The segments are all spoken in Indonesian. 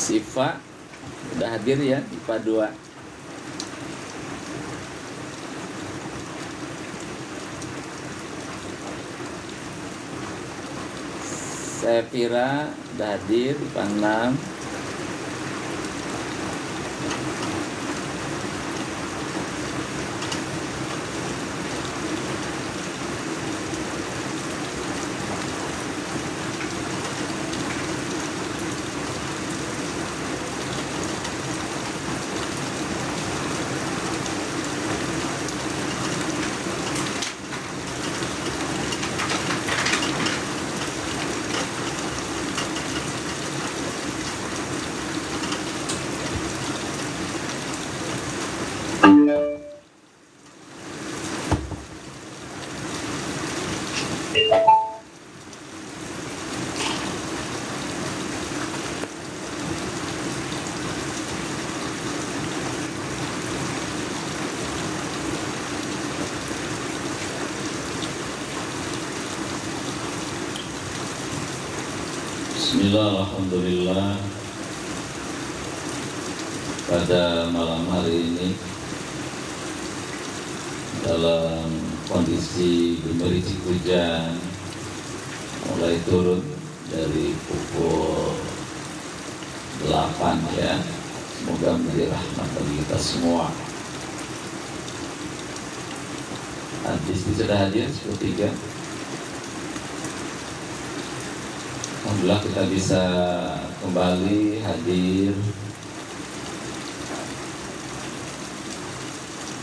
Sifa udah hadir ya, IPA 2. Sefira udah hadir, IPA 6. Bismillah, alhamdulillah. Pada malam hari ini dalam kondisi gemericik hujan mulai turun dari pukul 8 ya. Semoga menjadi rahmat bagi kita semua. Hadis sudah hadir sepertiga. Alhamdulillah kita bisa kembali hadir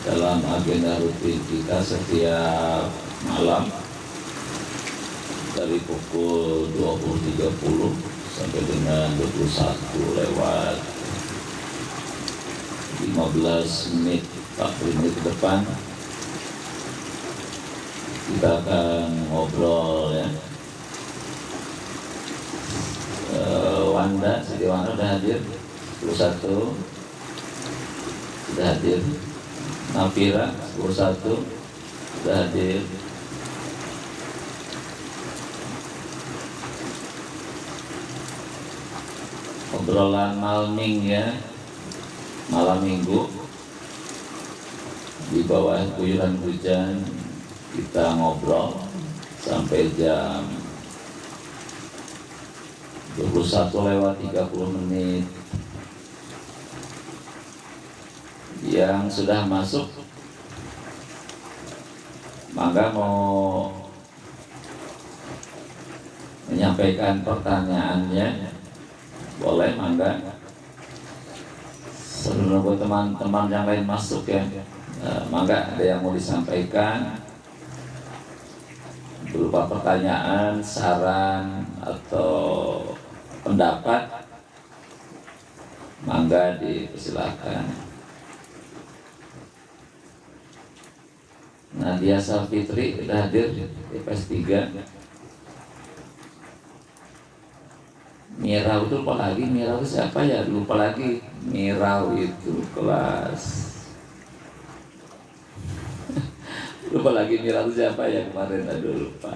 dalam agenda rutin kita setiap malam dari pukul 20.30 sampai dengan 21 lewat 15 menit 40 menit ke depan kita akan ngobrol ya. Wanda, Siti Wanda sudah hadir 11 sudah hadir. Nafira 11 sudah hadir. Obrolan malming ya, malam minggu di bawah guyuran hujan kita ngobrol sampai jam 21 lewat 30 menit. Yang sudah masuk maka mau menyampaikan pertanyaannya boleh, mangga. Sebelum buat teman-teman yang lain masuk ya, mangga ada yang mau disampaikan berupa pertanyaan, saran atau pendapat, mangga dipersilakan. Nadia Salfitri sudah hadir di PS 3. Mirau itu lupa lagi, Mirau itu siapa ya? Lupa lagi. Mirau itu kelas lupa lagi Mirau itu siapa ya kemarin, aduh lupa.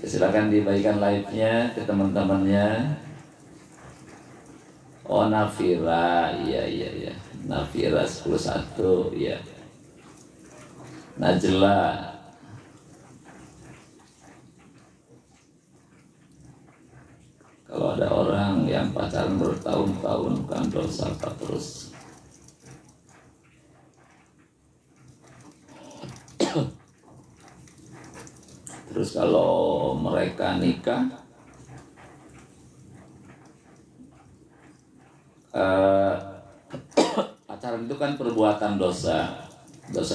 Ya, silakan dibagikan live-nya ke teman-temannya. Oh Nafira, iya Nafira 11 ya. Najla, kalau ada orang yang pacaran bertahun-tahun bukan dosa apa terus. Terus kalau mereka nikah pacaran itu kan perbuatan dosa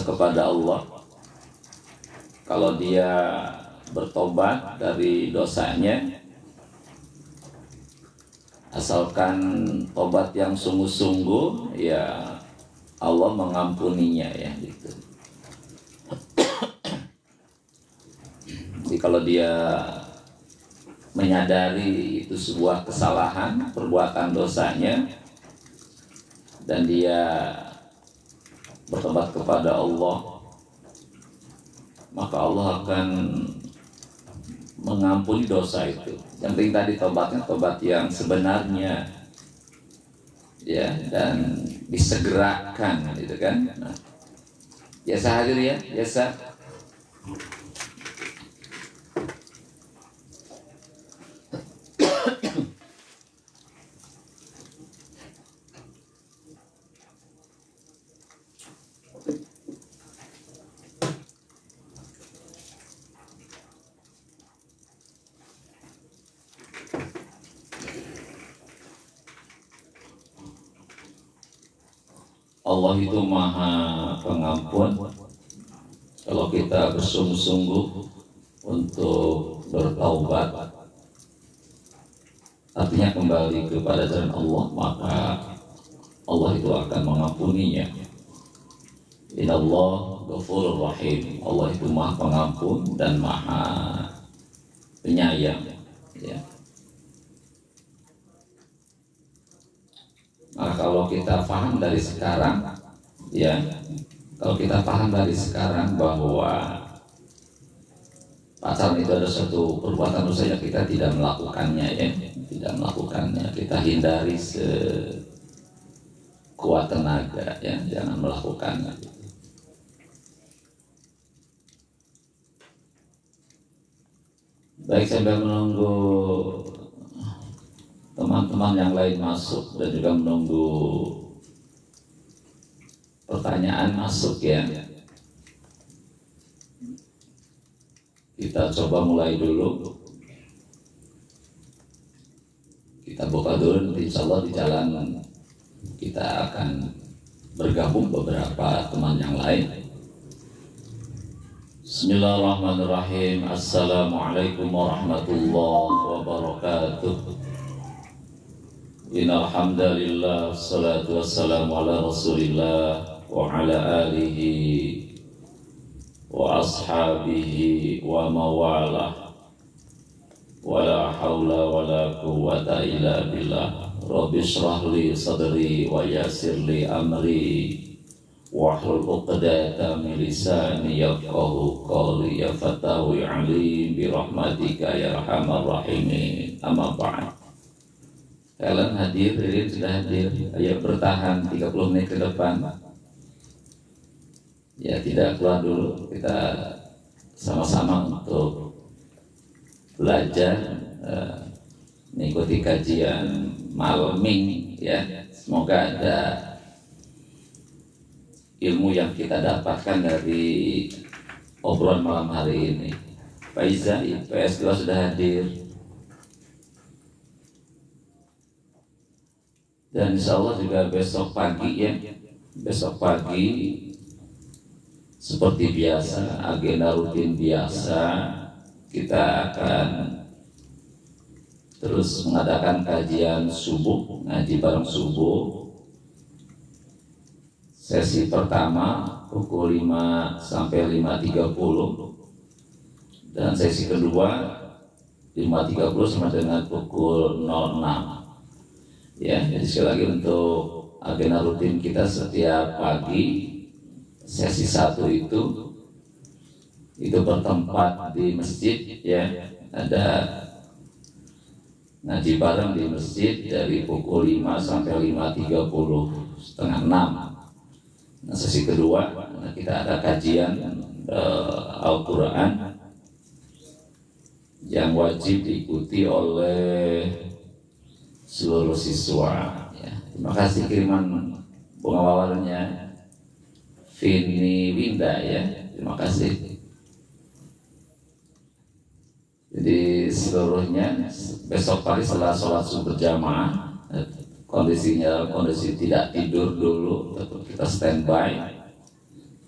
kepada Allah. kalau dia bertobat dari dosanya, asalkan tobat yang sungguh-sungguh, ya Allah mengampuninya ya gitu. Jadi kalau dia menyadari itu sebuah kesalahan, perbuatan dosanya, dan dia bertobat kepada Allah, maka Allah akan mengampuni dosa itu. Yang penting tadi tobatnya tobat yang sebenarnya, ya, dan disegerakan, gitu kan. Nah, biasa hadir ya, biasa. Allah itu maha pengampun kalau kita bersungguh-sungguh untuk bertaubat, artinya kembali kepada jalan Allah, maka Allah itu akan mengampuninya. Inallah ghafurur rahim. Allah itu maha pengampun dan maha penyayang, ya. Nah, kalau kita paham dari sekarang, ya, kalau kita paham dari sekarang bahwa pacaran itu ada suatu perbuatan dosa yang kita tidak melakukannya, ya, tidak melakukannya, kita hindari sekuat tenaga, ya, jangan melakukannya. Baik, sambil menunggu teman-teman yang lain masuk dan juga menunggu pertanyaan masuk, ya, kita coba mulai dulu. Kita buka dulu, nanti insya Allah di jalan kita akan bergabung beberapa teman yang lain. Bismillahirrahmanirrahim. Assalamualaikum warahmatullahi wabarakatuh. Innal hamdalillah, salatu wassalamu ala Rasulillah wa ala alihi wa ashabihi wa mawalah, wa la hawla wa la quwwata illa billah. Rabbi shrah li sadri wa yassir li amri wahlul 'uqdatam min lisani yafqahu qawli. Ya Fatahu alim bi rahmatika ya arhamar rahimin. Amma ba'd. Kalian hadir, Ririn sudah hadir. Ayo bertahan 30 menit ke depan. Ya, tidak keluar dulu. Kita sama-sama untuk belajar, mengikuti kajian malming, ya. Semoga ada ilmu yang kita dapatkan dari obrolan malam hari ini. Pak Iza, IPS 2 sudah hadir. Dan insya Allah juga besok pagi, ya, besok pagi seperti biasa, agenda rutin biasa, kita akan terus mengadakan kajian subuh, ngaji bareng subuh. Sesi pertama pukul 5 sampai 5.30, dan sesi kedua 5.30 sampai dengan pukul 06. Ya, jadi sekali lagi untuk agenda rutin kita setiap pagi, sesi 1 itu bertempat di masjid, ya, ada ngaji bareng di masjid dari pukul 5 sampai 5.30, setengah 6. Nah, sesi kedua kita ada kajian Al-Quran yang wajib diikuti oleh seluruh siswa, ya. Terima kasih kiriman bunga mawarnya Vini Winda, ya, terima kasih. Jadi seluruhnya besok pagi setelah sholat subuh berjamaah, kondisi tidak tidur dulu, tetap kita standby.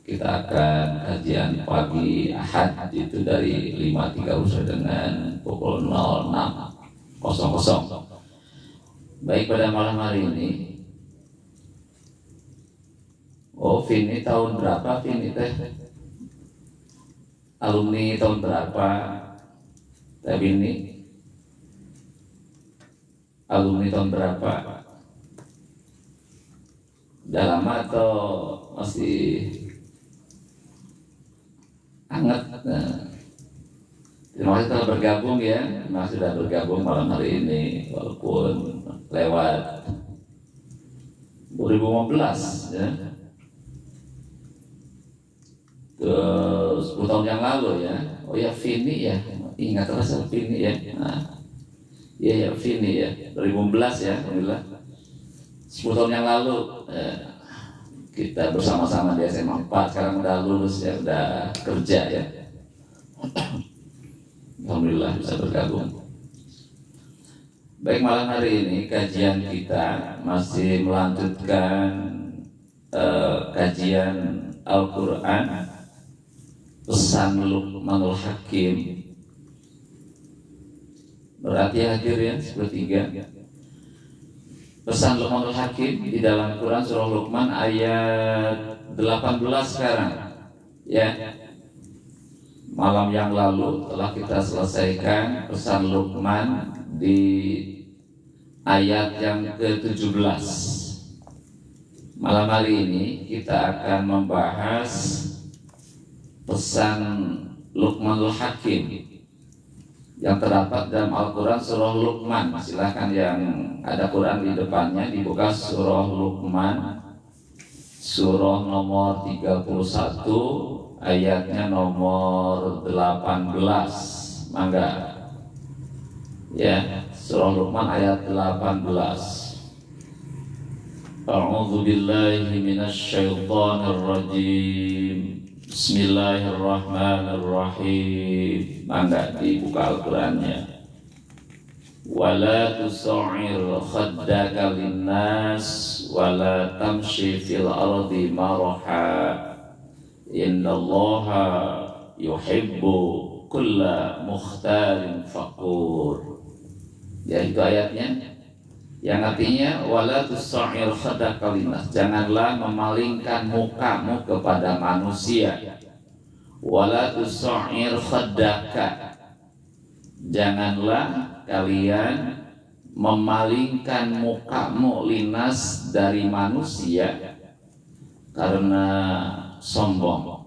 kita akan kajian pagi Ahad itu dari 5.30 sampai dengan pukul 06.00. Baik, pada malam hari ini, Vini tahun berapa Vini teh? Alumni tahun berapa? Teh Vini alumni tahun berapa? Udah lama atau masih hangat? Nah, terima kasih telah bergabung ya. Terima kasih sudah bergabung malam hari ini walaupun lewat 2015 ya. Ke 10 tahun yang lalu ya. Oh ya, Vini ya. Ingat rasa Vini ya. Nah, iya ya, Vini ya. 2015 ya, alhamdulillah. 10 tahun yang lalu kita bersama-sama di SMA 4, sekarang udah lulus ya, udah kerja ya. Alhamdulillah bisa bergabung. Baik, malam hari ini kajian kita masih melanjutkan kajian Al-Quran, pesan Luqmanul Hakim. Berarti hadir ya, 13. Pesan Luqmanul Hakim di dalam Quran surah Luqman ayat 18 sekarang ya. Malam yang lalu telah kita selesaikan pesan Luqman di ayat yang ke-17. Malam hari ini kita akan membahas pesan Luqmanul Hakim yang terdapat dalam Al-Quran surah Luqman. Silahkan yang ada Quran di depannya dibuka surah Luqman, surah nomor 31 ayatnya nomor 18. Mangga ya, surah Luqman ayat 18. A'udzu billahi minasyaitonir rajim. Bismillahirrahmanirrahim. Mangga dibuka Al-Qurannya. Wala tusa'ir khaddaka linnas wala tamshi fil ardi maraha innallaha yuhibbu kulla mukhtarin fakur. Ya, itu ayatnya yang artinya wala tusa'ir khaddaka linnas, janganlah memalingkan mukamu kepada manusia. Wala tusa'ir khaddaka, janganlah kalian memalingkan mukamu linnas dari manusia karena sombong.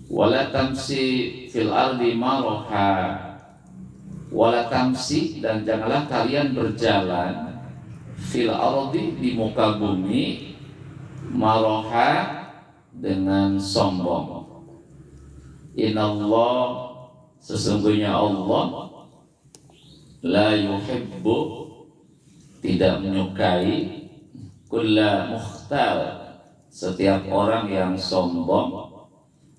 Wala tamsi fil ardi maraha, wala tamsi, dan janganlah kalian berjalan fil ardi, di muka bumi, maraha, dengan sombong. Inallah, sesungguhnya Allah, la yuhibbu, tidak menyukai, kulla mukhtar, setiap orang yang sombong,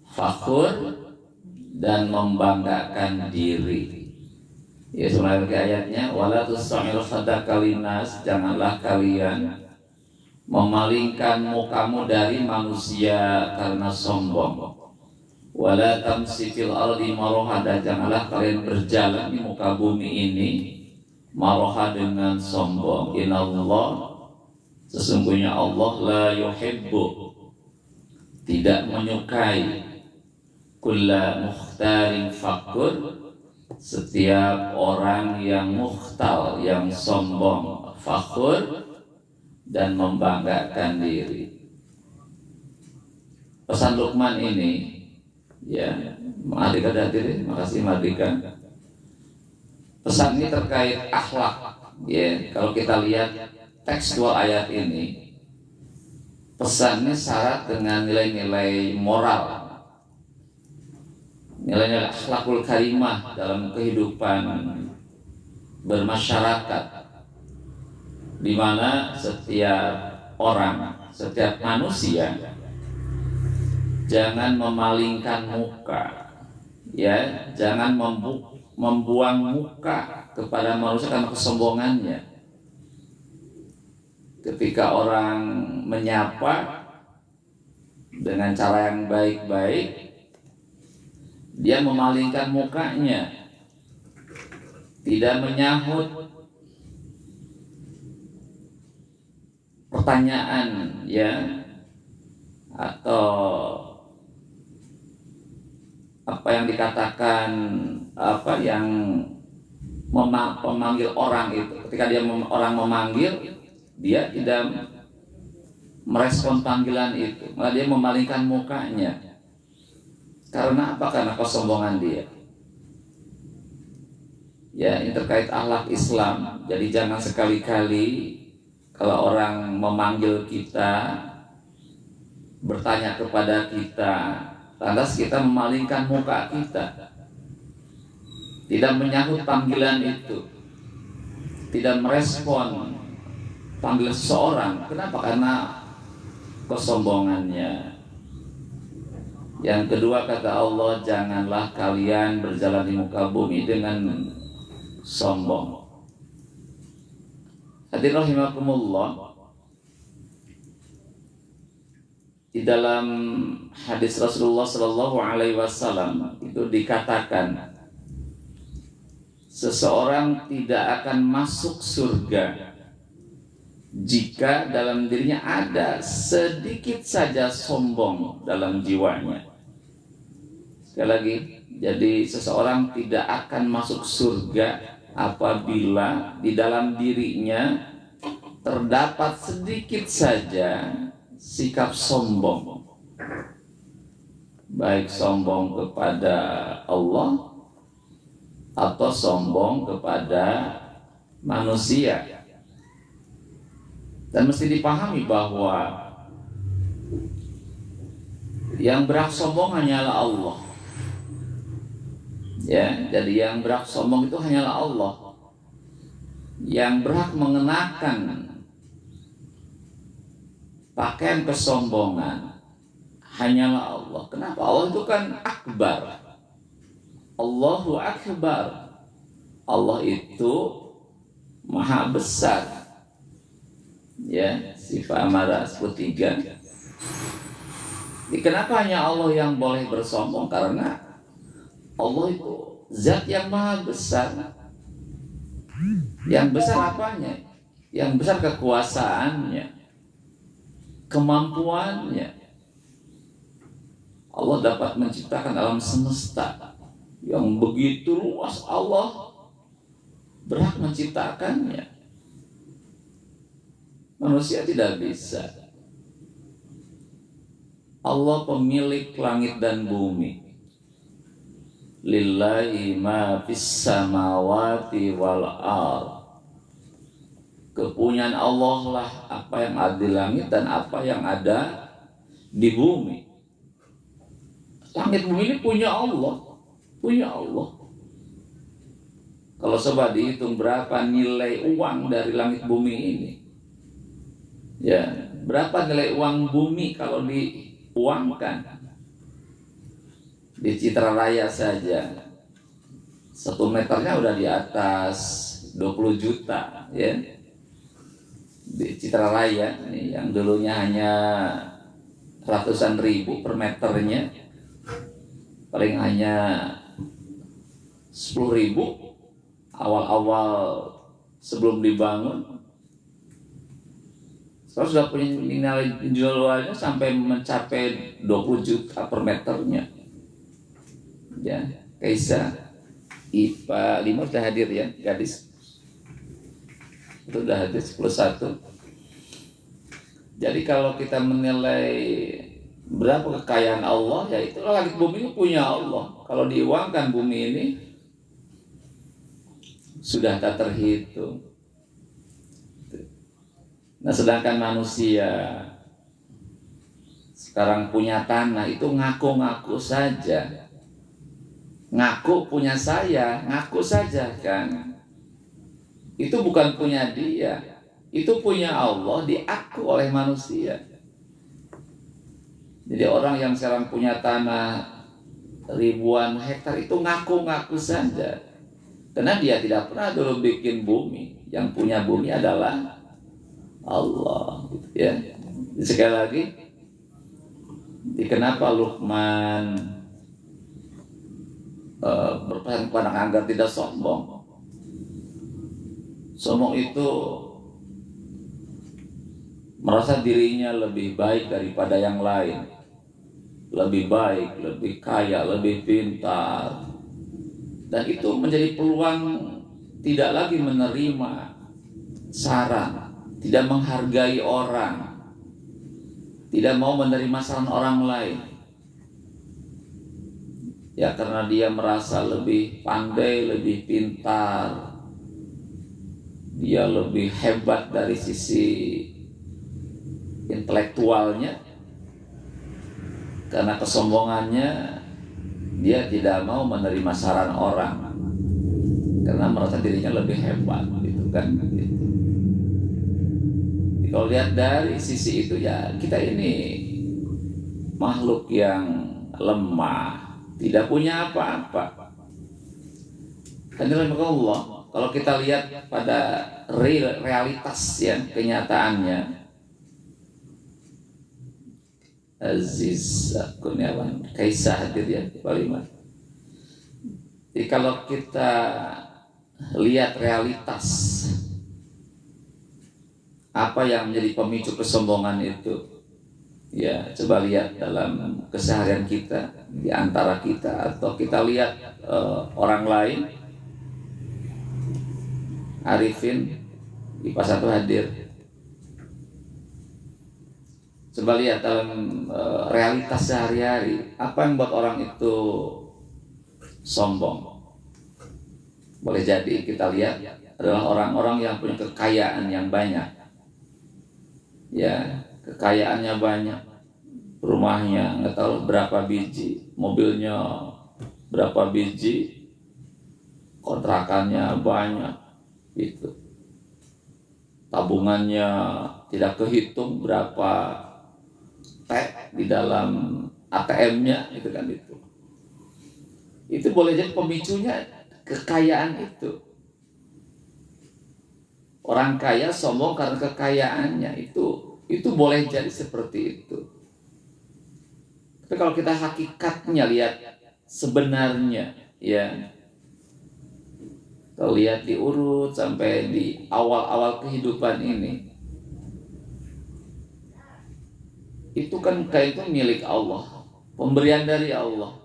fakhur, dan membanggakan diri. Ya, sebenarnya ayatnya wala tusa'ir khaddaka linnas, janganlah kalian memalingkan mukamu dari manusia karena sombong. Wala tamsi fil ardi maraha, dan janganlah kalian berjalan di muka bumi ini maraha, dengan sombong. Inallah, sesungguhnya Allah, la yuhibbu, tidak menyukai, kulla mukhtarin fakur, setiap orang yang mukhtal, yang sombong, fakur, dan membanggakan diri. Pesan Luqman ini ya, Mardika hadir, makasih Mardika. Pesan ini terkait akhlak ya. Kalau kita lihat tekstual ayat ini, pesannya syarat dengan nilai-nilai moral, nilai-nilai akhlakul karimah dalam kehidupan bermasyarakat, di mana setiap orang, setiap manusia jangan memalingkan muka, ya, jangan membuang muka kepada manusia karena kesombongannya. Ketika orang menyapa, dengan cara yang baik-baik, dia memalingkan mukanya, tidak menyahut pertanyaan ya, atau apa yang dikatakan, apa yang memanggil orang itu. Ketika orang memanggil, dia tidak merespon panggilan itu, malah dia memalingkan mukanya. Karena apa? Karena kesombongan dia. Ya, ini terkait akhlak Islam. Jadi jangan sekali-kali kalau orang memanggil kita, bertanya kepada kita, lantas kita memalingkan muka kita, tidak menyahut panggilan itu, tidak merespon panggilan seseorang. Kenapa? Karena kesombongannya. Yang kedua, kata Allah, janganlah kalian berjalan di muka bumi dengan sombong. Hadirin rahimakumullah, di dalam hadis Rasulullah Shallallahu Alaihi Wasallam itu dikatakan, seseorang tidak akan masuk surga jika dalam dirinya ada sedikit saja sombong dalam jiwanya. Sekali lagi, jadi seseorang tidak akan masuk surga apabila di dalam dirinya terdapat sedikit saja sikap sombong, baik sombong kepada Allah atau sombong kepada manusia. Dan mesti dipahami bahwa yang berhak sombong hanyalah Allah. Ya, jadi yang berhak sombong itu hanyalah Allah. Yang berhak mengenakan pakaian kesombongan hanyalah Allah. Kenapa? Allah itu kan akbar. Allahu akbar. Allah itu maha besar. Ya, sifat amarah 13. Kenapa hanya Allah yang boleh bersombong? Karena Allah itu zat yang maha besar. Yang besar apanya? Yang besar kekuasaannya, kemampuannya. Allah dapat menciptakan alam semesta yang begitu luas. Allah berhak menciptakannya. Manusia tidak bisa. Allah pemilik langit dan bumi. Lillahi ma fis samawati wal ardh. Kepunyaan Allah lah apa yang ada di langit dan apa yang ada di bumi. Langit bumi ini punya Allah. Punya Allah. Kalau coba dihitung berapa nilai uang dari langit bumi ini. Ya, berapa nilai uang bumi kalau diuangkan? Di Citra Raya saja 1 meternya udah di atas 20 juta ya. Di Citra Raya nih, yang dulunya hanya ratusan ribu per meternya, paling hanya 10.000 awal-awal sebelum dibangun. Kalau sudah punya nilai jualnya sampai mencapai 20 juta per meternya. Ya, Kaisa IPA 5 sudah hadir ya, gadis. Itu sudah hadir 11. Jadi kalau kita menilai berapa kekayaan Allah, ya itulah langit bumi ini punya Allah. Kalau diuangkan bumi ini sudah tak terhitung. Nah, sedangkan manusia sekarang punya tanah itu ngaku-ngaku saja. Ngaku punya saya, ngaku saja kan. Itu bukan punya dia. Itu punya Allah, diaku oleh manusia. Jadi orang yang sekarang punya tanah ribuan hektar itu ngaku-ngaku saja. Karena dia tidak pernah dulu bikin bumi. Yang punya bumi adalah Allah, gitu ya. Sekali lagi, Jadi kenapa Luqman berpesan kepada anak agar tidak sombong? Sombong itu merasa dirinya lebih baik daripada yang lain, lebih baik, lebih kaya, lebih pintar, dan itu menjadi peluang tidak lagi menerima saran, tidak menghargai orang, tidak mau menerima saran orang lain. Ya, karena dia merasa lebih pandai, lebih pintar, dia lebih hebat dari sisi intelektualnya. Karena kesombongannya, dia tidak mau menerima saran orang karena merasa dirinya lebih hebat, gitu kan. Gitu. Kalau lihat dari sisi itu, ya kita ini makhluk yang lemah, tidak punya apa-apa. Hadirin Allah, kalau kita lihat pada realitas ya, kenyataannya, Aziz Kurniawan Kaisah hadir ya Pak Liman. Jadi kalau kita lihat realitas apa yang menjadi pemicu kesombongan itu, ya coba lihat dalam keseharian kita, di antara kita, atau kita lihat orang lain. Arifin di Pas 1 hadir. Coba lihat dalam realitas sehari-hari, apa yang buat orang itu sombong. Boleh jadi kita lihat adalah orang-orang yang punya kekayaan yang banyak. Ya, kekayaannya banyak, rumahnya nggak tahu berapa biji, mobilnya berapa biji, kontrakannya banyak, gitu. Tabungannya tidak kehitung berapa teh di dalam ATM-nya, itu kan itu. Itu boleh jadi pemicunya kekayaan itu. Orang kaya sombong karena kekayaannya itu boleh jadi seperti itu. Tapi kalau kita hakikatnya lihat sebenarnya, ya, kalau lihat diurut sampai di awal-awal kehidupan ini, itu kan kayak itu milik Allah, pemberian dari Allah.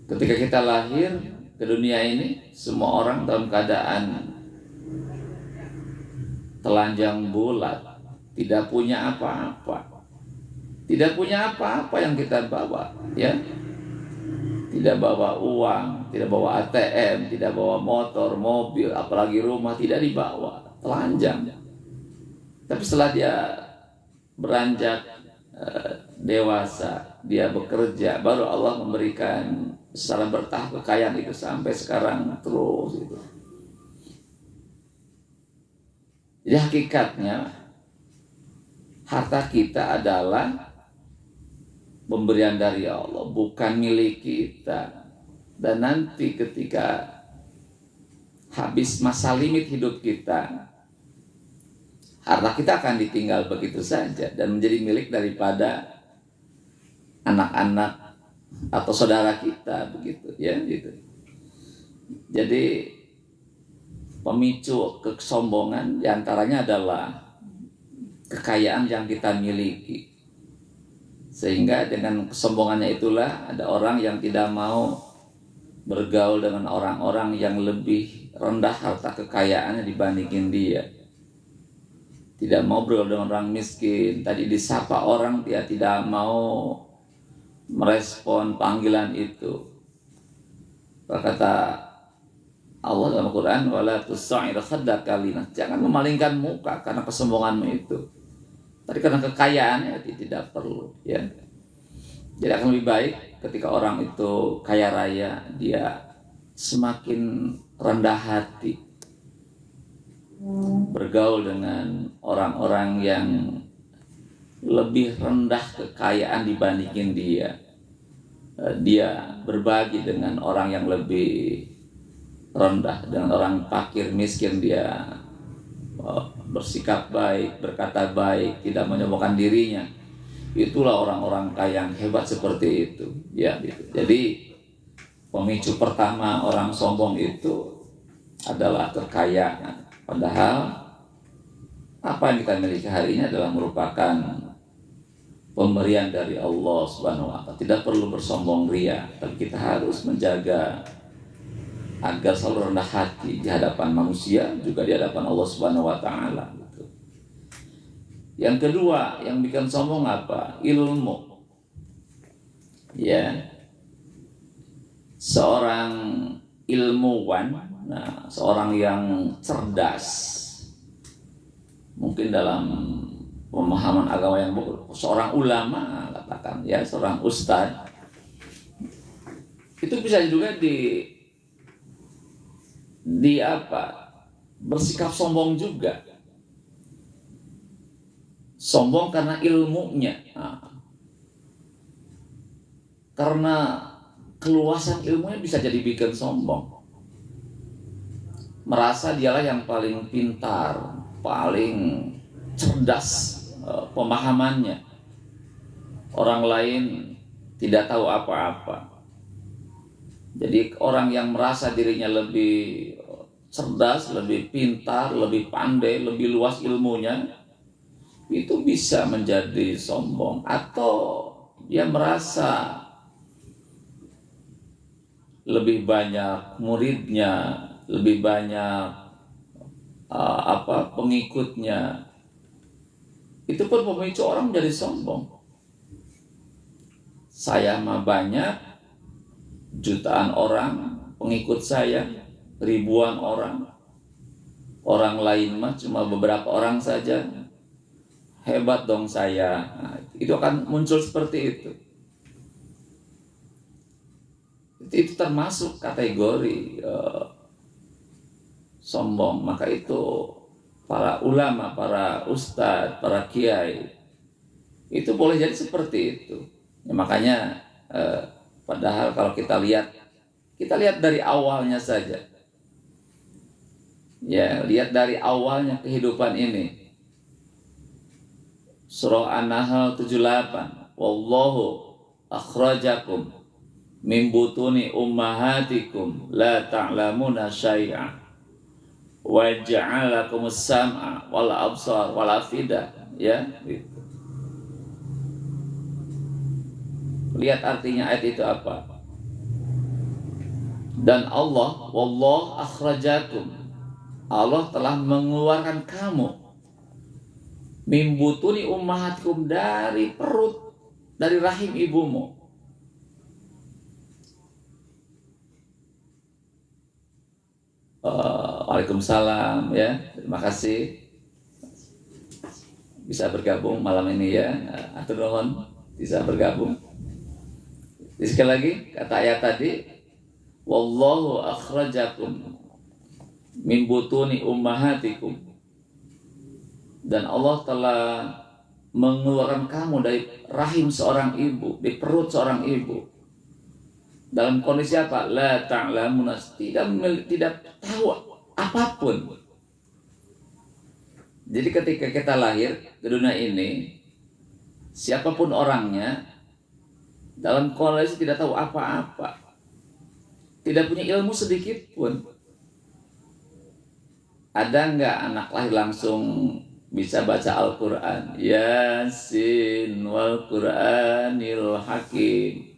Ketika kita lahir ke dunia ini, semua orang dalam keadaan telanjang bulat, tidak punya apa-apa. Tidak punya apa-apa yang kita bawa, ya. Tidak bawa uang, tidak bawa ATM, tidak bawa motor, mobil, apalagi rumah, tidak dibawa, telanjang. Tapi setelah dia beranjak dewasa, dia bekerja, baru Allah memberikan secara bertahap kekayaan itu sampai sekarang terus gitu. Jadi hakikatnya harta kita adalah pemberian dari Allah, bukan milik kita. Dan nanti ketika habis masa limit hidup kita, harta kita akan ditinggal begitu saja dan menjadi milik daripada anak-anak atau saudara kita, begitu ya, gitu. Jadi pemicu kesombongan diantaranya adalah kekayaan yang kita miliki. Sehingga dengan kesombongannya itulah ada orang yang tidak mau bergaul dengan orang-orang yang lebih rendah harta kekayaannya dibandingin dia. Tidak mau bergaul dengan orang miskin. Tadi disapa orang, dia tidak mau merespon panggilan itu. Kata Allah dalam Al-Quran, wala tusa'ir khaddaka linnas, jangan memalingkan muka karena kesombonganmu itu. Tapi karena kekayaannya tidak perlu, ya. Jadi akan lebih baik ketika orang itu kaya raya, dia semakin rendah hati, bergaul dengan orang-orang yang lebih rendah kekayaan dibandingin dia. Dia berbagi dengan orang yang lebih rendah, dengan orang fakir miskin, dia bersikap baik, berkata baik, tidak menyombongkan dirinya. Itulah orang-orang kaya yang hebat seperti itu, ya gitu. Jadi pemicu pertama orang sombong itu adalah kekayaan. Padahal apa yang kita miliki hari ini adalah merupakan pemberian dari Allah Subhanahu wa Ta'ala. Tidak perlu bersombong ria, tapi kita harus menjaga agar selalu rendah hati di hadapan manusia, juga di hadapan Allah Subhanahu wa Ta'ala. Yang kedua, yang bikin sombong apa? Ilmu. Ya. Seorang ilmuwan, seorang yang cerdas. Mungkin dalam pemahaman agama yang seorang ulama katakan ya, seorang ustadz. Itu bisa juga bersikap sombong juga. Sombong karena ilmunya, karena keluasan ilmunya bisa jadi bikin sombong. Merasa dialah yang paling pintar, paling cerdas pemahamannya. Orang lain tidak tahu apa-apa. Jadi orang yang merasa dirinya lebih cerdas, lebih pintar, lebih pandai, lebih luas ilmunya, itu bisa menjadi sombong. Atau dia merasa lebih banyak muridnya, lebih banyak pengikutnya. Itu pun pemicu orang menjadi sombong. Saya mah banyak, jutaan orang pengikut saya, ribuan orang. Orang lain mah cuma beberapa orang saja. Hebat dong saya. Itu akan muncul seperti itu. Itu termasuk kategori sombong. Maka itu para ulama, para ustadz, para kiai itu boleh jadi seperti itu. Ya, makanya padahal kalau kita lihat dari awalnya saja. Ya, lihat dari awalnya kehidupan ini. Surah An-Nahl 78. Wallahu akhrajakum min butuni ummahatikum la ta'lamuna syai'a wa ja'alakumus sam'a wal absar wal afidah. Ya, gitu. Lihat artinya ayat itu apa. Dan Allah, wallahu akhrajakum, Allah telah mengeluarkan kamu mimbutuni ummahatikum, dari perut, dari rahim ibumu. Waalaikumsalam ya, terima kasih bisa bergabung malam ini ya. Atur nuhun bisa bergabung. Sekali lagi kata ayat tadi, wallahu akhrajakum min butuni ummahatikum, dan Allah telah mengeluarkan kamu dari rahim seorang ibu, di perut seorang ibu. Dalam kondisi apa? La ta'lamuna, tidak tahu apapun. Jadi ketika kita lahir ke dunia ini, siapapun orangnya, dalam kondisi tidak tahu apa-apa, tidak punya ilmu sedikit pun. Ada nggak anak lahir langsung bisa baca Al-Quran? Yasin wal Quranil Hakim.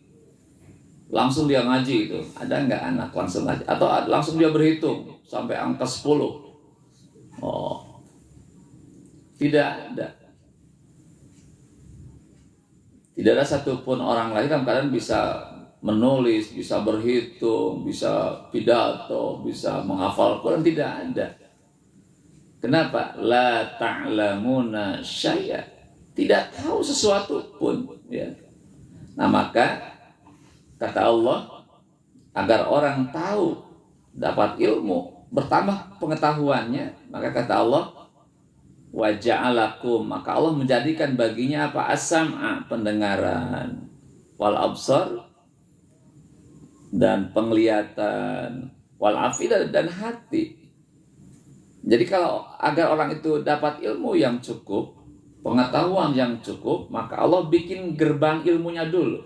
Langsung dia ngaji itu. Ada nggak anak langsung ngaji? Atau langsung dia berhitung sampai angka 10? Oh, tidak ada. Tidak ada satupun orang lahir dalam keadaan bisa menulis, bisa berhitung, bisa pidato, bisa menghafal Quran. Tidak ada. Kenapa? La ta'lamuna syai'a, tidak tahu sesuatu pun ya. Nah, maka kata Allah, agar orang tahu, dapat ilmu, bertambah pengetahuannya, maka kata Allah, wa ja'alakum, maka Allah menjadikan baginya apa? As-sam'a, pendengaran, wal absar, dan penglihatan, wal afidah, dan hati. Jadi kalau agar orang itu dapat ilmu yang cukup, pengetahuan yang cukup, maka Allah bikin gerbang ilmunya dulu.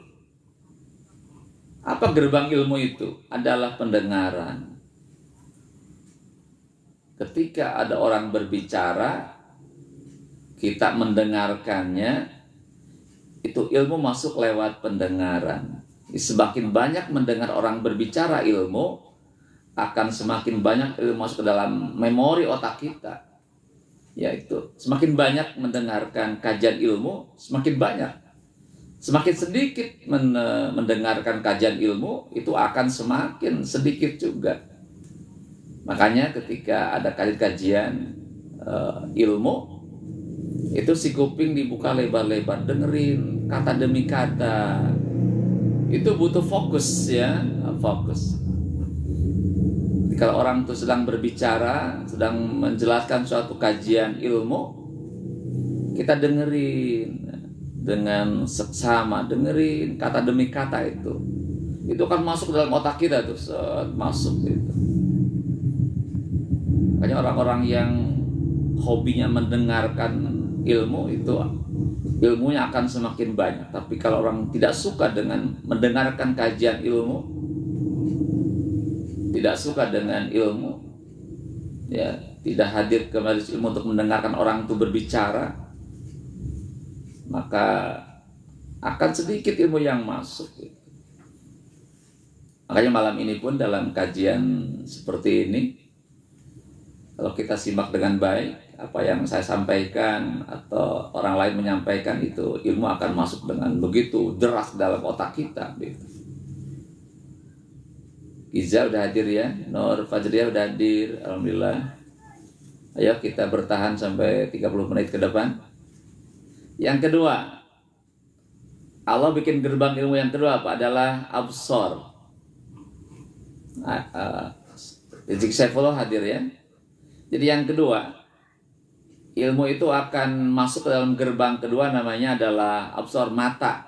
Apa gerbang ilmu itu? Adalah pendengaran. Ketika ada orang berbicara, kita mendengarkannya, itu ilmu masuk lewat pendengaran. Semakin banyak mendengar orang berbicara ilmu, akan semakin banyak ilmu masuk ke dalam memori otak kita. Yaitu semakin banyak mendengarkan kajian ilmu, semakin banyak. Semakin sedikit mendengarkan kajian ilmu, itu akan semakin sedikit juga. Makanya ketika ada kajian ilmu, itu si kuping dibuka lebar-lebar, dengerin kata demi kata. Itu butuh fokus ya, fokus. Kalau orang itu sedang berbicara, sedang menjelaskan suatu kajian ilmu, kita dengerin dengan seksama, dengerin kata demi kata itu akan masuk dalam otak kita tuh, masuk itu. Makanya orang-orang yang hobinya mendengarkan ilmu itu ilmunya akan semakin banyak. Tapi kalau orang tidak suka dengan mendengarkan kajian ilmu, tidak suka dengan ilmu, ya tidak hadir ke majelis ilmu untuk mendengarkan orang itu berbicara, maka akan sedikit ilmu yang masuk. Makanya malam ini pun dalam kajian seperti ini, kalau kita simak dengan baik apa yang saya sampaikan atau orang lain menyampaikan, itu ilmu akan masuk dengan begitu deras dalam otak kita. Iza udah hadir ya, Nur Fajriah udah hadir, alhamdulillah. Ayo kita bertahan sampai 30 menit ke depan. Yang kedua, Allah bikin gerbang ilmu yang kedua apa? Adalah absor. Rizik Saifullah hadir ya. Jadi yang kedua, ilmu itu akan masuk ke dalam gerbang kedua, namanya adalah absor, mata.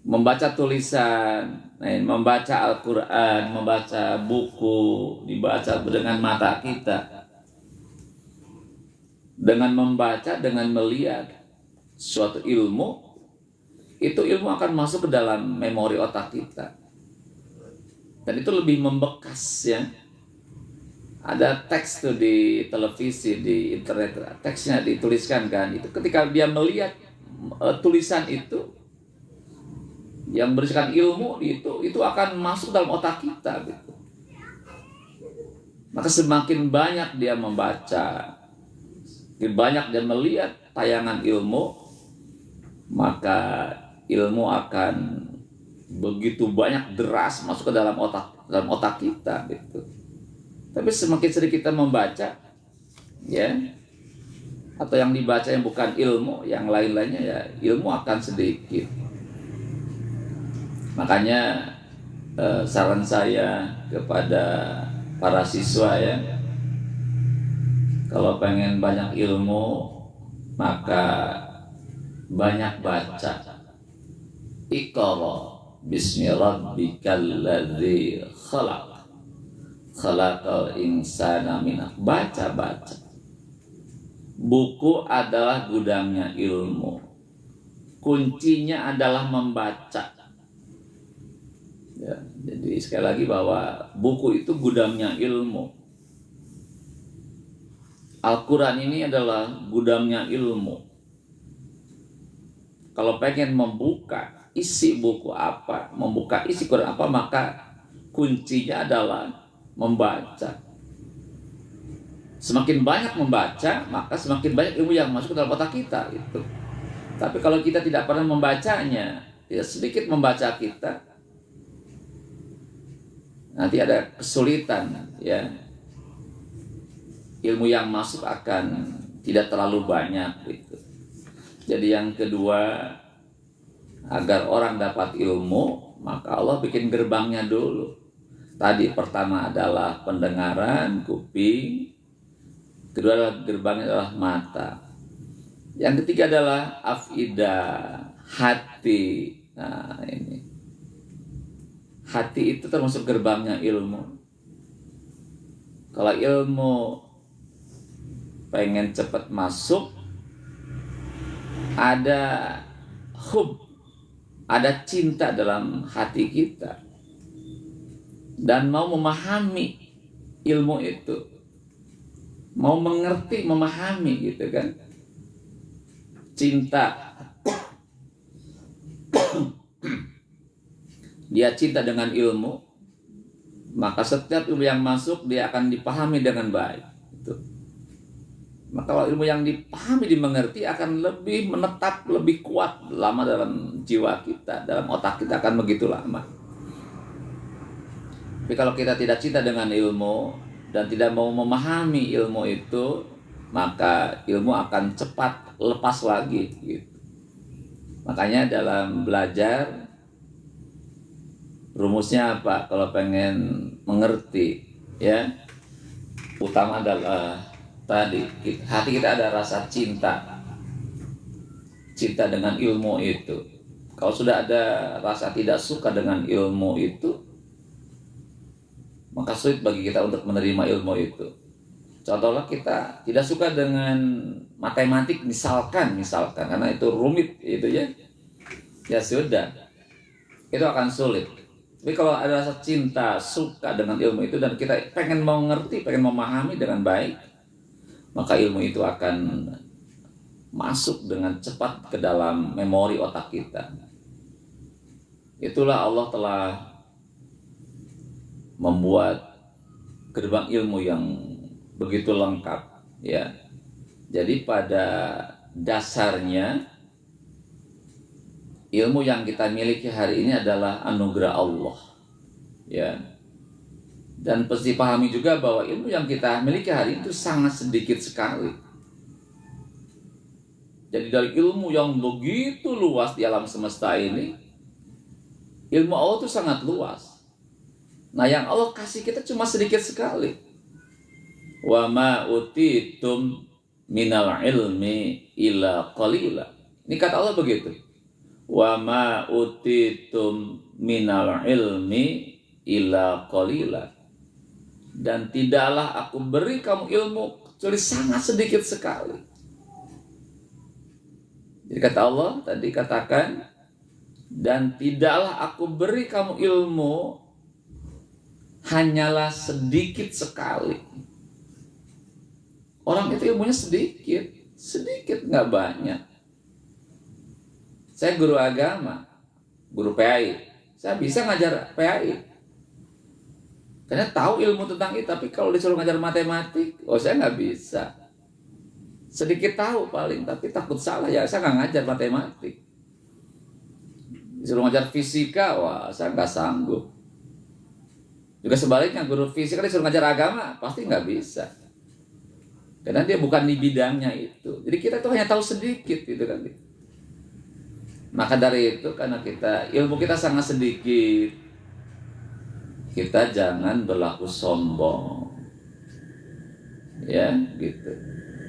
Membaca tulisan, membaca Al-Quran, membaca buku, dibaca dengan mata kita. Dengan membaca, dengan melihat suatu ilmu, itu ilmu akan masuk ke dalam memori otak kita. Dan itu lebih membekas ya. Ada teks tuh di televisi, di internet, teksnya dituliskan kan. Itu ketika dia melihat tulisan itu yang berisikan ilmu, itu akan masuk dalam otak kita gitu. Maka semakin banyak dia membaca, semakin banyak dia melihat tayangan ilmu, maka ilmu akan begitu banyak deras masuk ke dalam otak kita gitu. Tapi semakin sering kita membaca ya, atau yang dibaca yang bukan ilmu, yang lain-lainnya ya, ilmu akan sedikit. Makanya saran saya kepada para siswa ya, kalau pengen banyak ilmu, maka banyak baca. Iqra bismi rabbikal ladzi khalaq, khalaqal insana min. Baca. Buku adalah gudangnya ilmu. Kuncinya adalah membaca. Ya, jadi sekali lagi bahwa buku itu gudangnya ilmu. Al-Quran ini adalah gudangnya ilmu. Kalau pengen membuka isi buku apa, membuka isi Quran apa, maka kuncinya adalah membaca. Semakin banyak membaca, maka semakin banyak ilmu yang masuk ke dalam otak kita itu. Tapi kalau kita tidak pernah membacanya, ya sedikit membaca kita, nanti ada kesulitan ya. Ilmu yang masuk akan tidak terlalu banyak gitu. Jadi yang kedua, agar orang dapat ilmu, maka Allah bikin gerbangnya dulu. Tadi pertama adalah pendengaran, kuping. Kedua adalah gerbangnya adalah mata. Yang ketiga adalah afidah, hati. Nah ini, hati itu termasuk gerbangnya ilmu. Kalau ilmu pengen cepat masuk, ada hub, ada cinta dalam hati kita, dan mau memahami ilmu itu, mau mengerti, memahami gitu kan. Cinta, dia cinta dengan ilmu, maka setiap ilmu yang masuk dia akan dipahami dengan baik. Itu. Maka kalau ilmu yang dipahami, dimengerti, akan lebih menetap, lebih kuat lama dalam jiwa kita, dalam otak kita, akan begitu lama. Tapi kalau kita tidak cinta dengan ilmu dan tidak mau memahami ilmu itu, maka ilmu akan cepat lepas lagi gitu. Makanya dalam belajar, rumusnya apa? Kalau pengen mengerti, ya, utama adalah tadi hati kita ada rasa cinta dengan ilmu itu. Kalau sudah ada rasa tidak suka dengan ilmu itu, maka sulit bagi kita untuk menerima ilmu itu. Contohnya kita tidak suka dengan matematik misalkan karena itu rumit itu ya sudah, itu akan sulit. Tapi kalau ada rasa cinta, suka dengan ilmu itu, dan kita pengen mau ngerti, pengen memahami dengan baik, maka ilmu itu akan masuk dengan cepat ke dalam memori otak kita. Itulah Allah telah membuat gerbang ilmu yang begitu lengkap, ya. Jadi pada dasarnya ilmu yang kita miliki hari ini adalah anugerah Allah, ya. Dan pasti pahami juga bahwa ilmu yang kita miliki hari itu sangat sedikit sekali. Jadi dari ilmu yang begitu luas di alam semesta ini, ilmu Allah itu sangat luas. Nah, yang Allah kasih kita cuma sedikit sekali. Wa ma utitum minal ilmi illa qalila. Ini kata Allah begitu. Wa ma utitum minal ilmi illa qalila. Dan tidaklah aku beri kamu ilmu kecuali sangat sedikit sekali. Jadi kata Allah tadi katakan, dan tidaklah aku beri kamu ilmu hanyalah sedikit sekali. Orang itu ilmunya sedikit, nggak banyak. Saya guru agama, guru PAI, saya bisa ngajar PAI. Karena tahu ilmu tentang itu, tapi kalau disuruh ngajar matematik, saya nggak bisa. Sedikit tahu paling, tapi takut salah, ya saya nggak ngajar matematik. Disuruh ngajar fisika, saya nggak sanggup. Juga sebaliknya, guru fisika disuruh ngajar agama, pasti nggak bisa. Karena dia bukan di bidangnya itu. Jadi kita tuh hanya tahu sedikit gitu kan. Maka dari itu, karena ilmu kita sangat sedikit, kita jangan berlaku sombong, ya gitu.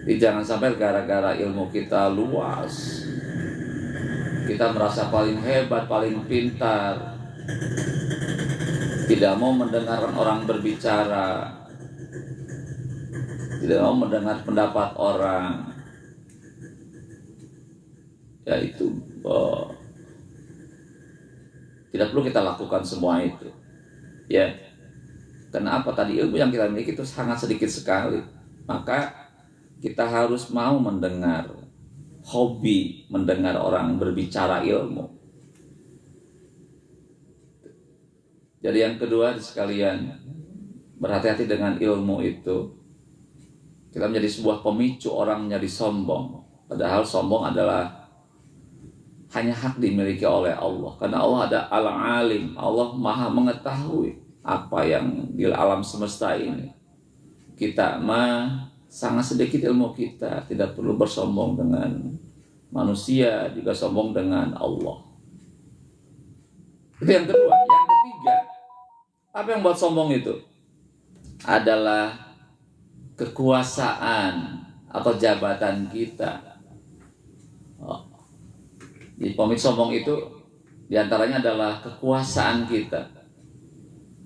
Jadi jangan sampai gara-gara ilmu kita luas, kita merasa paling hebat, paling pintar, tidak mau mendengar orang berbicara, tidak mau mendengar pendapat orang. Ya itu tidak perlu kita lakukan semua itu. Ya, karena apa? Tadi ilmu yang kita miliki itu sangat sedikit sekali. Maka kita harus mau mendengar, hobi mendengar orang berbicara ilmu. Jadi yang kedua sekalian, berhati-hati dengan ilmu itu. Kita menjadi sebuah pemicu orang menjadi sombong. Padahal sombong adalah hanya hak dimiliki oleh Allah. Karena Allah ada Al-Alim, Allah maha mengetahui apa yang di alam semesta ini. Kita sangat sedikit ilmu kita, tidak perlu bersombong dengan manusia, juga sombong dengan Allah. Itu yang kedua. Yang ketiga, apa yang buat sombong itu? Adalah kekuasaan atau jabatan kita. Jadi pemicu sombong itu diantaranya adalah kekuasaan kita.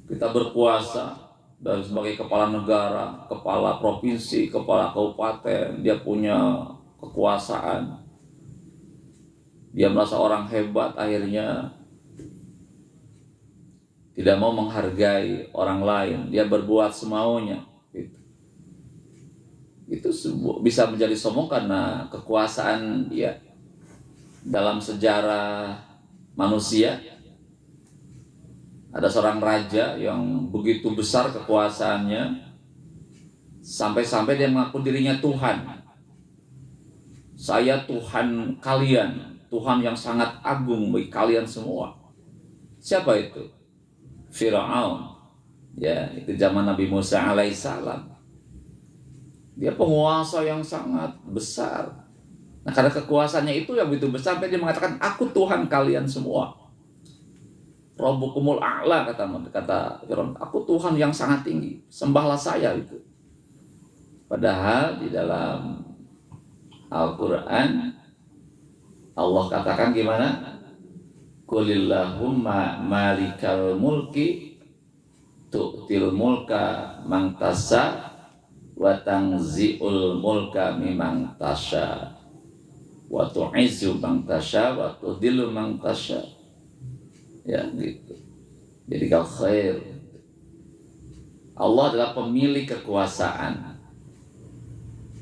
Kita berkuasa, dari sebagai kepala negara, kepala provinsi, kepala kabupaten, dia punya kekuasaan. Dia merasa orang hebat, akhirnya tidak mau menghargai orang lain. Dia berbuat semaunya. Itu bisa menjadi sombong karena kekuasaan dia. Dalam sejarah manusia, ada seorang raja yang begitu besar kekuasaannya, sampai-sampai dia mengaku dirinya Tuhan. Saya Tuhan kalian, Tuhan yang sangat agung bagi kalian semua. Siapa itu? Firaun. Ya, itu zaman Nabi Musa alaihissalam. Dia penguasa yang sangat besar. Nah, karena kekuasaannya itu yang begitu besar, sampai dia mengatakan, aku Tuhan kalian semua. Rabbukumul a'la, kata Firaun, aku Tuhan yang sangat tinggi, sembahlah saya itu. Padahal di dalam Al-Quran Allah katakan gimana? Qulillahumma malikal mulki tu'til mulka man tasha wa tanzi'ul mulka mimman tasha wa tu'izzu man tasha wa tudhillu man tasha. Ya gitu. Jadi kal khair. Allah adalah pemilik kekuasaan.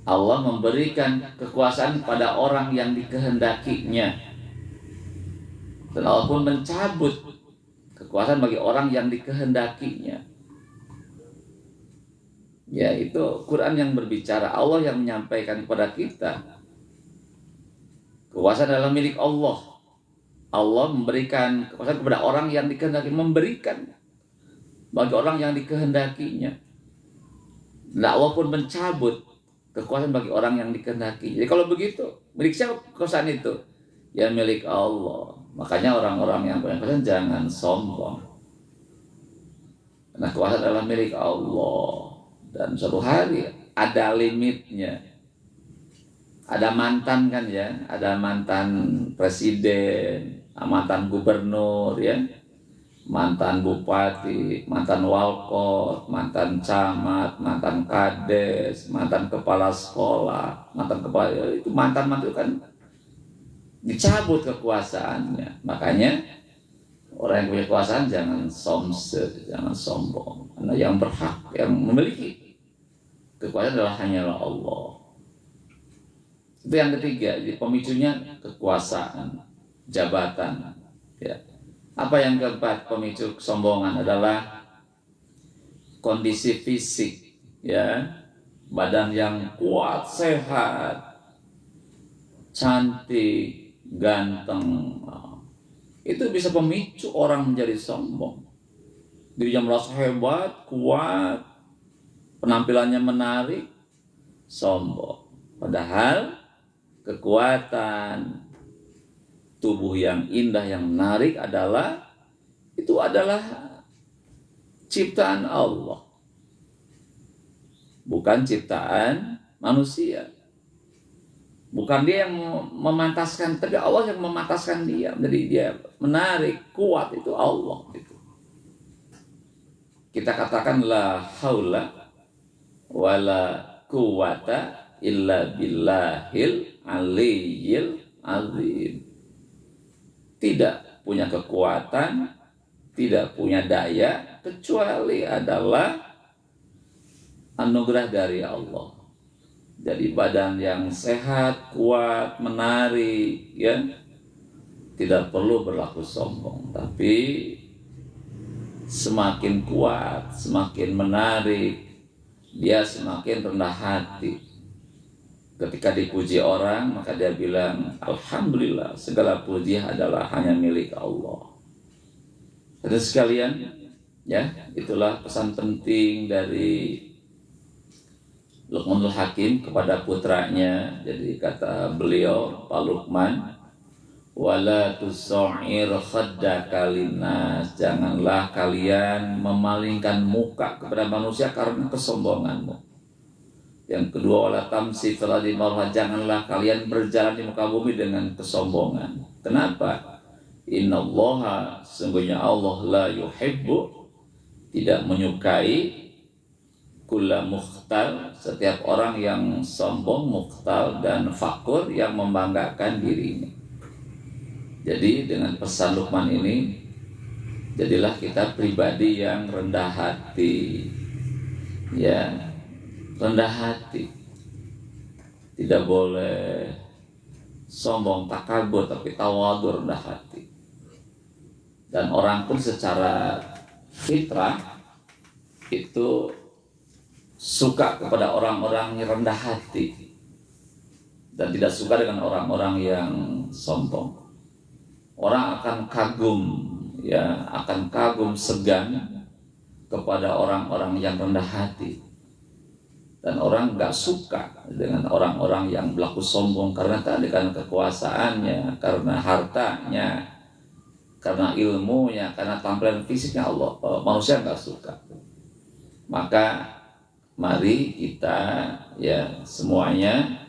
Allah memberikan kekuasaan pada orang yang dikehendakinya. Dan Allah pun mencabut kekuasaan bagi orang yang dikehendakinya. Ya, itu Quran yang berbicara, Allah yang menyampaikan kepada kita. Kekuasaan adalah milik Allah. Allah memberikan kekuasaan kepada orang yang dikehendaki, memberikan bagi orang yang dikehendakinya. Nah, Allah pun mencabut kekuasaan bagi orang yang dikehendaki. Jadi kalau begitu, milik siapa kekuasaan itu? Ya milik Allah. Makanya orang-orang yang punya kekuasaan jangan sombong. Nah, kekuasaan adalah milik Allah. Dan suatu hari ada limitnya. Ada mantan kan ya, ada mantan presiden, mantan gubernur ya, mantan bupati, mantan walkot, mantan camat, mantan kades, mantan kepala sekolah, mantan kepala, itu mantan itu kan dicabut kekuasaannya. Makanya orang yang punya kekuasaan jangan jangan sombong. Karena yang berhak, yang memiliki kekuasaan adalah hanyalah Allah. Itu yang ketiga, jadi pemicunya kekuasaan, jabatan. Ya. Apa yang keempat, pemicu kesombongan adalah kondisi fisik, ya, badan yang kuat, sehat, cantik, ganteng. Itu bisa memicu orang menjadi sombong. Dirinya merasa hebat, kuat, penampilannya menarik, sombong. Padahal kekuatan tubuh yang indah, yang menarik adalah ciptaan Allah, bukan ciptaan manusia. Bukan dia yang memantaskan, tapi Allah yang memantaskan dia. Jadi dia menarik, kuat, itu Allah. Gitu. Kita katakan la haula wala quwata illa billahil aliyyil azim. Tidak punya kekuatan, tidak punya daya, kecuali adalah anugerah dari Allah. Jadi badan yang sehat, kuat, menarik, ya, tidak perlu berlaku sombong. Tapi semakin kuat, semakin menarik, dia semakin rendah hati. Ketika dipuji orang, maka dia bilang, alhamdulillah, segala puji adalah hanya milik Allah. Jadi sekalian, ya, itulah pesan penting dari Luqmanul Hakim kepada putranya. Jadi kata beliau, Pak Luqman, wala tusa'ir khaddaka linnas, janganlah kalian memalingkan muka kepada manusia karena kesombonganmu. Yang kedua, wala tamsi fil ardi marha, janganlah kalian berjalan di muka bumi dengan kesombongan. Kenapa? Innallaha, sesungguhnya Allah la yuhibbu, tidak menyukai kulla mukhtal, setiap orang yang sombong, mukhtal dan fakur, yang membanggakan dirinya. Jadi dengan pesan Luqman ini, jadilah kita pribadi yang rendah hati, ya, rendah hati. Tidak boleh sombong, takabur, tapi tawadhu, rendah hati. Dan orang pun secara fitrah itu suka kepada orang-orang yang rendah hati dan tidak suka dengan orang-orang yang sombong. Orang akan kagum, ya, akan kagum, segan kepada orang-orang yang rendah hati. Dan orang nggak suka dengan orang-orang yang berlaku sombong karena kekuasaannya, karena hartanya, karena ilmunya, karena tampilan fisiknya. Manusia nggak suka. Maka mari kita, ya, semuanya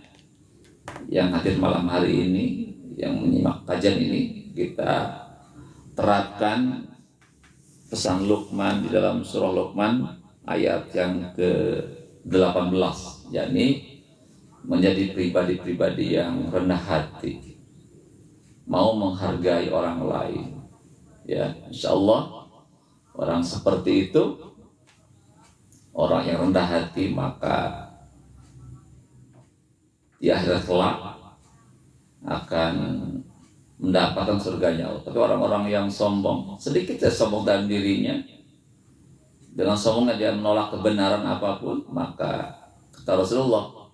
yang hadir malam hari ini, yang menyimak kajian ini, kita terapkan pesan Luqman di dalam surah Luqman ayat yang ke-18, yakni menjadi pribadi-pribadi yang rendah hati, mau menghargai orang lain. Ya, insya Allah orang seperti itu, orang yang rendah hati, maka di akhirat kelak akan mendapatkan surganya Allah. Tapi orang-orang yang sombong, sedikit ya sombong dalam dirinya, dengan sombongnya dia menolak kebenaran apapun, maka kata Rasulullah,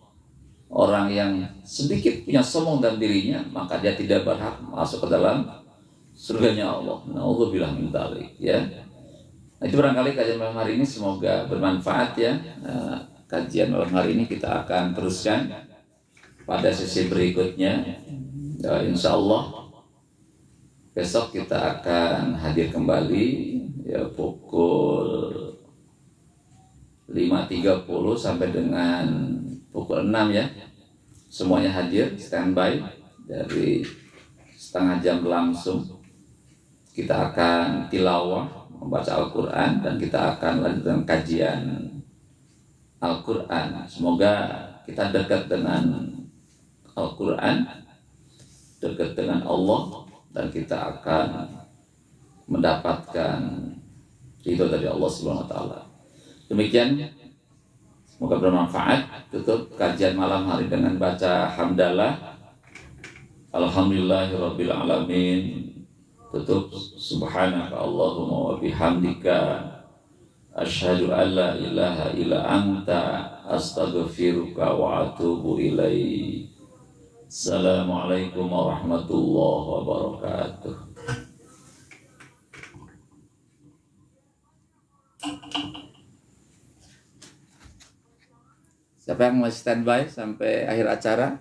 orang yang sedikit punya sombong dalam dirinya, maka dia tidak berhak masuk ke dalam surganya Allah. Na'udzubillah min dzalik, ya. Nah, itu barangkali kajian malam hari ini semoga bermanfaat, ya. Kajian malam hari ini kita akan teruskan pada sesi berikutnya. Insya Allah besok kita akan hadir kembali, ya, pukul 5.30 sampai dengan pukul 6, ya. Semuanya hadir, standby dari setengah jam langsung. Kita akan tilawah, membaca Al-Quran, dan kita akan lanjutkan kajian Al-Quran. Semoga kita dekat dengan Al-Quran, dekat dengan Allah, dan kita akan mendapatkan ridho dari Allah Subhanahu wa Ta'ala. Demikian, semoga bermanfaat. Tutup kajian malam hari dengan baca hamdalah, alhamdulillahirabbil alamin. Tutup subhanaka Allahumma wa bihamdika, asyhadu an la ilaha illa anta, astaghfiruka wa atubu ilaik. Assalamualaikum warahmatullahi wabarakatuh. Siapa yang masih standby sampai akhir acara?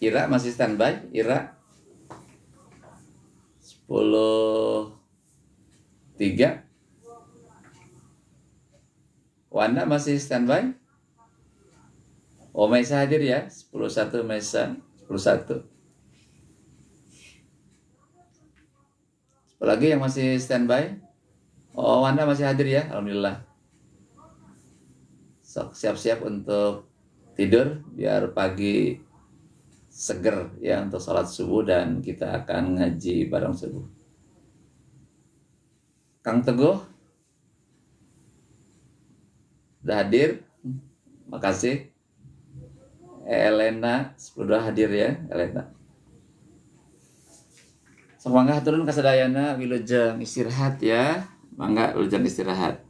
Ira masih standby? Ira 10.3. Wanda masih standby? Oh, Maisa hadir, ya. 10.1 Maisa, 10.1. Siapa lagi yang masih standby? Oh, Wanda masih hadir, ya. Alhamdulillah. Siap-siap untuk tidur biar pagi seger, ya, untuk sholat subuh, dan kita akan ngaji bareng subuh. Kang Teguh udah hadir, makasih. Elena sudah hadir, ya, Elena. Semangga turun kasadayana wilujeng istirahat, ya. Mangga wilujeng istirahat.